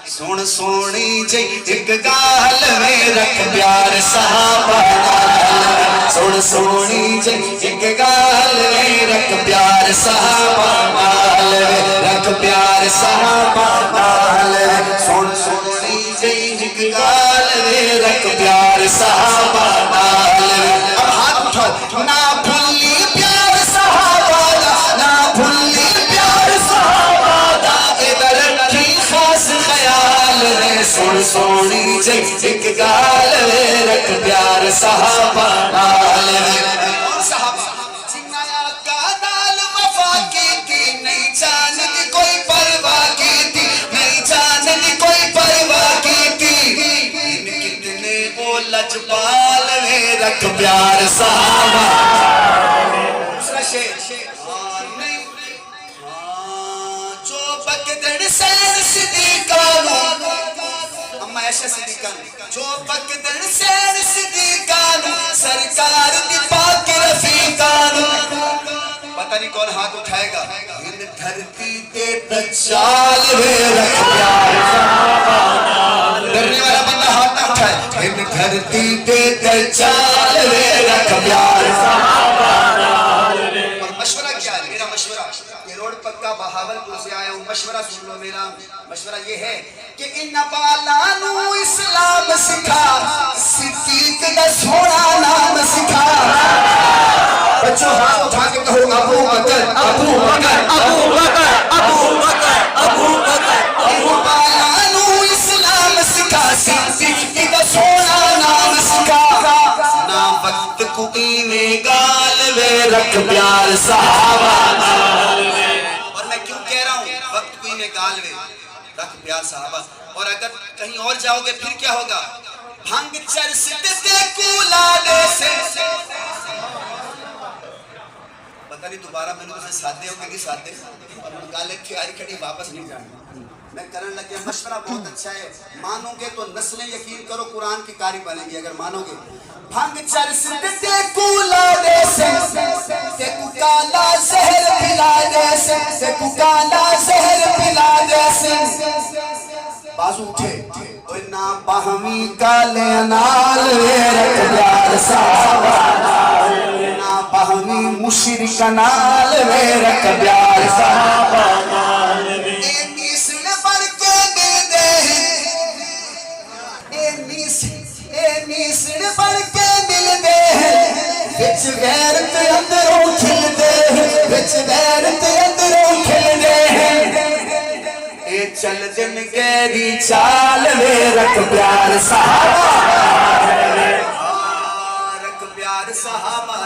سن سونی جی ایک گال میں رکھ پیار صحابہ نال سن سونی جی ایک گال میں رکھ پیار صحابہ نال رکھ پیار صحابہ نال سن سونی جی ایک گال میں رکھ پیار صحابہ نال اب ہاتھ اٹھاؤ نہ بھولی پیار صحابہ دا نہ بھولی پیار صحابہ دا ادھر رکھی خاص خیال سن سونی جی ایک گال رکھ پیار صحابہ نال صحابہ جنایا کا نال وفا کی تھی نہیں جانتی کوئی پرواہ کی تھی نہیں جانتی کوئی پرواہ کی تھی ان کتنے وہ لجپال رکھ پیار صحابہ دوسرا شعر جو بکدڑ سین صدیقانو اما ایشا صدیقانو جو بکدڑ سین صدیقانو سرکار دی پاک رفیقانو پتہ نہیں کون ہاتھ اٹھائے گا ان دھرتی تے دجال رکھ پیار صحابہ ڈرنے والا بندہ ہاتھ نہ اٹھائے ان دھرتی تے دجال رکھ پیار صحابہ اور مشورہ کیا ہے میرا مشورہ یہ روڈ پکا بہاولپور سے آیا ہوں مشورہ سن لو میرا مشورہ یہ ہے کہ ان بالانو اسلام سکھا صدیق دا سونا نام سکھا بچوں ہاتھ اٹھا کے کہو ابو بکر ابو بکر ابو بکر ابو بکر ابو بکر ابو بالانو اسلام سکھا صدیق دا سونا نام سکھا نہ وقت کو ایویں گال وے رکھ پیار صحابہ اور میں کیوں کہہ رہا ہوں وقت کو ایویں گال وے رکھ پیار صحابہ اور اگر کہیں اور جاؤ گے پھر کیا ہوگا بھنگ چرس تے کولا دے سے پتہ نہیں دوبارہ میں نے اسے ساتھ ہو کہ ساتھ اور گالے کی آئی کھڑی واپس نہیں جانا میں کرنے لگے مشورہ بہت اچھا ہے مانو گے تو نسلیں یقین کرو قرآن کی قاری بنیں گی اگر مانو گے بھنگ چرس تے کولا دے سے تے کو کالا زہر پلا دے سے تے کو کالا زہر پلا دے سے بازو اٹھے اوہ نا باہمی کالے نال رکھ پیار صحابہ نا باہمی مشرک نال رکھ پیار صحابہ اے میسن بڑھ کے دل دے اے میسن بڑھ کے دل دے بچ غیرت اندروں کھل دے بچ غیرت اندروں کھل دے چل دن گیری چال میں رکھ پیار صحابہ رکھ پیار صحابہ